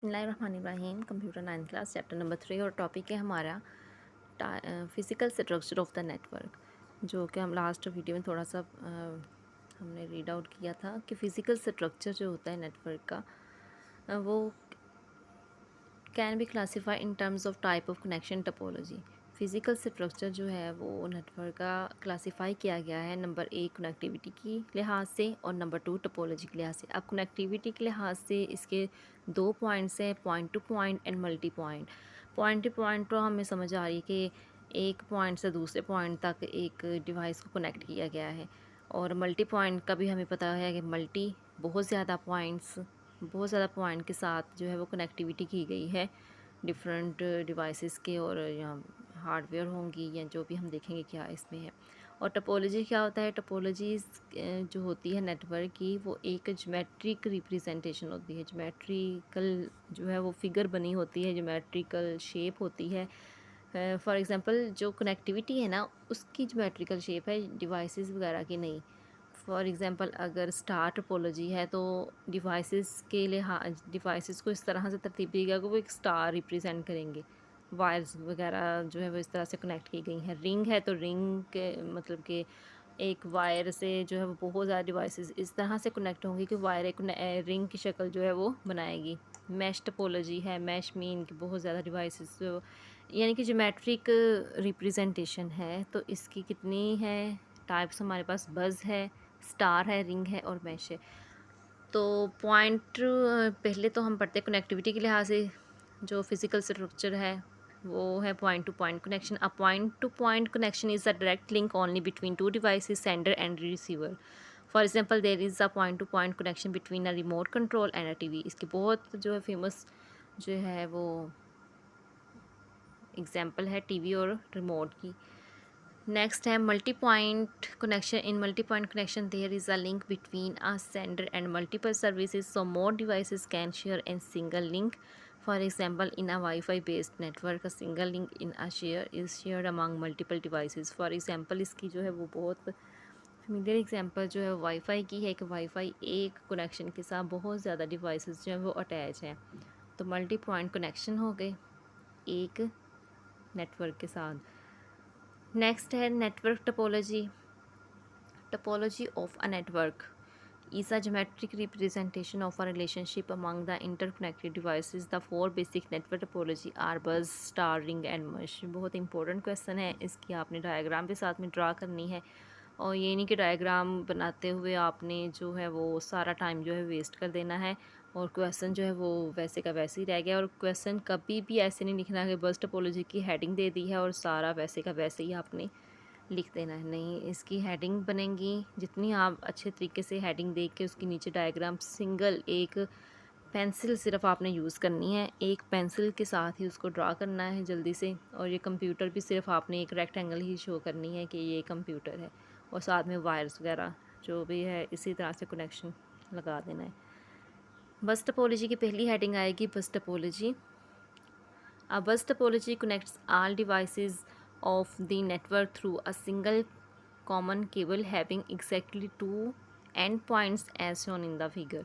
बिस्मिल्लाहिर्रहमानिर्रहीम। Computer 9th class chapter number 3 और topic है हमारा physical structure of the network, जो कि हम लास्ट वीडियो में थोड़ा सा हमने रीड आउट किया था कि फ़िज़िकल स्ट्रक्चर जो होता है नेटवर्क का वो can be classify in terms of type of connection topology. Physical structure जो है वो नेटवर्क का क्लासीफाई किया गया है नंबर 1 कनेक्टिविटी की लिहाज से और नंबर 2 टोपोलॉजी के लिहाज से। अब कनेक्टिविटी के लिहाज से इसके दो पॉइंट्स हैं, point to point and multi point. Point to point तो हमें समझ आ रही है कि एक पॉइंट से दूसरे पॉइंट तक एक डिवाइस को कनेक्ट किया गया है, और मल्टी पॉइंट का भी हमें पता है कि बहुत ज़्यादा पॉइंट के साथ जो है वो कनेक्टिविटी की गई है डिफरेंट डिवाइसेस के, और या हार्डवेयर होंगी या जो भी हम देखेंगे क्या इसमें है। और टोपोलॉजी क्या होता है? टोपोलॉजी जो होती है नेटवर्क की वो एक ज्योमेट्रिक रिप्रेजेंटेशन होती है। ज्योमेट्रिकल जो है वो फिगर बनी होती है, ज्योमेट्रिकल शेप होती है। फॉर एग्जांपल जो कनेक्टिविटी है ना उसकी ज्योमेट्रिकल शेप है, डिवाइसेस वगैरह की नहीं। फॉर एग्ज़ाम्पल अगर स्टार टोपोलॉजी है तो डिवाइसेस को इस तरह से तरतीब दी गई कि वो एक स्टार रिप्रेजेंट करेंगे। वायर्स वगैरह जो है वो इस तरह से कनेक्ट की गई हैं। रिंग है तो रिंग के मतलब कि एक वायर से जो है वो बहुत ज़्यादा डिवाइसेस इस तरह से कनेक्ट होंगी कि वायर एक रिंग की शक्ल जो है वो बनाएगी। मैश टोपोलॉजी है, मैश मीन कि बहुत ज़्यादा डिवाइसेस यानी कि ज्योमेट्रिक रिप्रेजेंटेशन है। तो इसकी कितनी है टाइप्स हमारे पास? बज़ है, स्टार है, रिंग है और मैश है। तो पॉइंट पहले तो हम पढ़ते हैं कनेक्टिविटी के लिहाज से जो फिज़िकल स्ट्रक्चर है वो है point to point connection. A point to point connection is a direct link only between two devices, sender and receiver. For example there is a point to point connection between a remote control and a TV. इसकी बहुत जो है famous जो है वो example है TV और remote की। नेक्स्ट है multi point connection. In multi point connection there is a link between a sender and multiple services, so more devices can share in single link. For example in a wifi based network a single link in a share is shared among multiple devices. For example इसकी जो है वो बहुत familiar example जो है wifi की है कि वाईफाई एक कनेक्शन के साथ बहुत ज़्यादा डिवाइसेस जो हैं वो अटैच हैं। तो मल्टी पॉइंट कनेक्शन हो गए एक नेटवर्क के साथ। नेक्स्ट है network topology. Topology of a network is a geometric representation of a relationship among the interconnected devices. The four basic network topology are bus, star, ring and mesh। बहुत important question है, इसकी आपने diagram भी साथ में draw करनी है, और ये नहीं कि डायग्राम बनाते हुए आपने जो है वो सारा टाइम जो है वेस्ट कर देना है और क्वेश्चन जो है वो वैसे का वैसे ही रह गया। और क्वेश्चन कभी भी ऐसे नहीं लिखना कि बस टोपोलॉजी की हेडिंग दे दी है और सारा वैसे का वैसे ही आपने लिख देना है। नहीं, इसकी हेडिंग बनेगी जितनी आप अच्छे तरीके से हेडिंग देख के उसके नीचे डायग्राम सिंगल एक पेंसिल सिर्फ आपने यूज़ करनी है, एक पेंसिल के साथ ही उसको ड्रा करना है जल्दी से। और ये कंप्यूटर भी सिर्फ आपने एक रेक्टेंगल ही शो करनी है कि ये कंप्यूटर है, और साथ में वायर्स वगैरह जो भी है इसी तरह से कनेक्शन लगा देना है। बस टोपोलॉजी की पहली हेडिंग आएगी बस topology. A bus topology connects all devices of the network through a single common cable having exactly two endpoints as shown in the figure।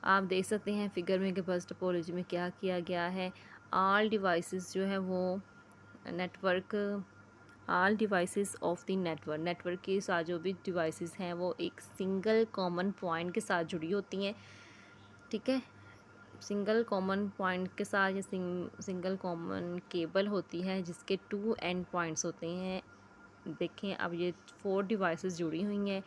आप देख सकते हैं फिगर में कि बस टोपोलॉजी में क्या किया गया है। ऑल डिवाइसेस जो है वो network all devices of the network के साथ जो भी डिवाइसेस हैं वो एक सिंगल कॉमन पॉइंट के साथ जुड़ी होती हैं। ठीक है, सिंगल कॉमन पॉइंट के साथ या सिंगल कॉमन केबल होती है जिसके टू एंड पॉइंट्स होते हैं। देखें अब ये 4 डिवाइसेस जुड़ी हुई हैं,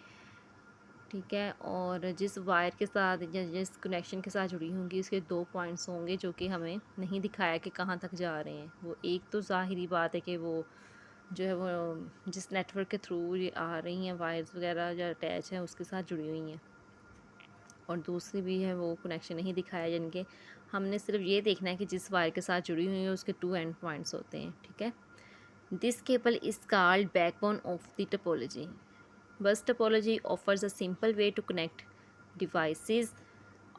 ठीक है, और जिस वायर के साथ या जिस कनेक्शन के साथ जुड़ी होंगी उसके 2 पॉइंट्स होंगे जो कि हमें नहीं दिखाया कि कहाँ तक जा रहे हैं। वो एक तो ज़ाहिरी बात है कि वो जो है वो जिस नेटवर्क के थ्रू ये आ रही हैं वायर्स वगैरह जो अटैच हैं उसके साथ जुड़ी हुई हैं, और दूसरी भी है वो कनेक्शन नहीं दिखाया, यानी कि हमने सिर्फ ये देखना है कि जिस वायर के साथ जुड़ी हुई है उसके 2 एंड पॉइंट्स होते हैं। ठीक है, this cable is called backbone of the topology. Bus topology offers a simple way to connect devices.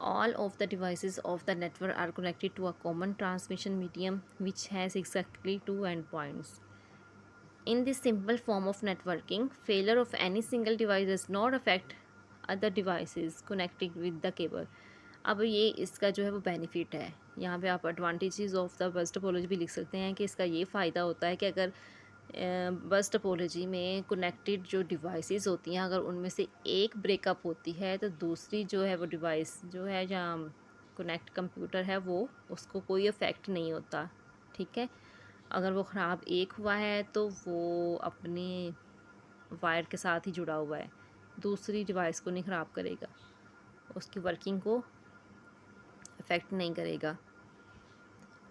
All of the devices of the network are connected to a common transmission medium which has exactly 2 endpoints. In this simple form of networking, failure of any single device does not affect other devices connected with the cable। अब ये इसका जो है वो benefit है यहाँ पे आप advantages of the bus topology भी लिख सकते हैं कि इसका ये फ़ायदा होता है कि अगर बस टोपोलॉजी में कनेक्टेड जो डिवाइसेस होती हैं, अगर उनमें से एक ब्रेकअप होती है तो दूसरी जो है वो डिवाइस जो है जहाँ कनेक्ट कंप्यूटर है वो उसको कोई इफ़ेक्ट नहीं होता। ठीक है, अगर वो ख़राब एक हुआ है तो वो अपने वायर के साथ ही जुड़ा हुआ है, दूसरी डिवाइस को नहीं ख़राब करेगा, उसकी वर्किंग को इफ़ेक्ट नहीं करेगा।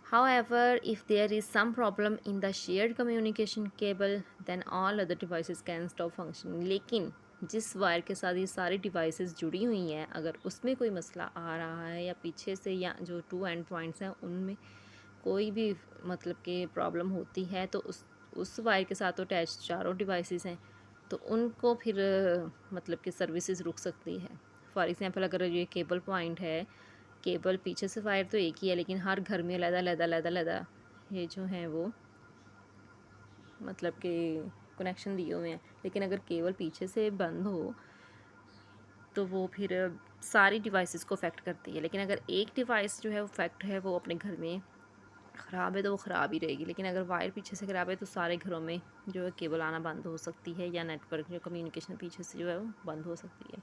However, if there is some problem in the shared communication cable, then all other devices can stop functioning. लेकिन जिस वायर के साथ ये सारी डिवाइसेस जुड़ी हुई हैं, अगर उसमें कोई मसला आ रहा है या पीछे से या जो टू एंड पॉइंट्स हैं उनमें कोई भी मतलब कि प्रॉब्लम होती है तो उस वायर के साथ तो अटैच चारों डिवाइसेस हैं, तो उनको फिर मतलब कि सर्विसेज रुक सकती है। फॉर एग्ज़ाम्पल अगर ये केबल पॉइंट है, केबल पीछे से वायर तो एक ही है लेकिन हर घर में अलग-अलग ये जो हैं वो मतलब कि कनेक्शन दिए हुए हैं, लेकिन अगर केबल पीछे से बंद हो तो वो फिर सारी डिवाइसेस को अफेक्ट करती है। लेकिन अगर एक डिवाइस जो है वो अफेक्ट है, वो अपने घर में ख़राब है तो वो ख़राब ही रहेगी। लेकिन अगर वायर पीछे से ख़राब है तो सारे घरों में जो है केबल आना बंद हो सकती है या नेटवर्क जो कम्युनिकेशन पीछे से जो है वो बंद हो सकती है।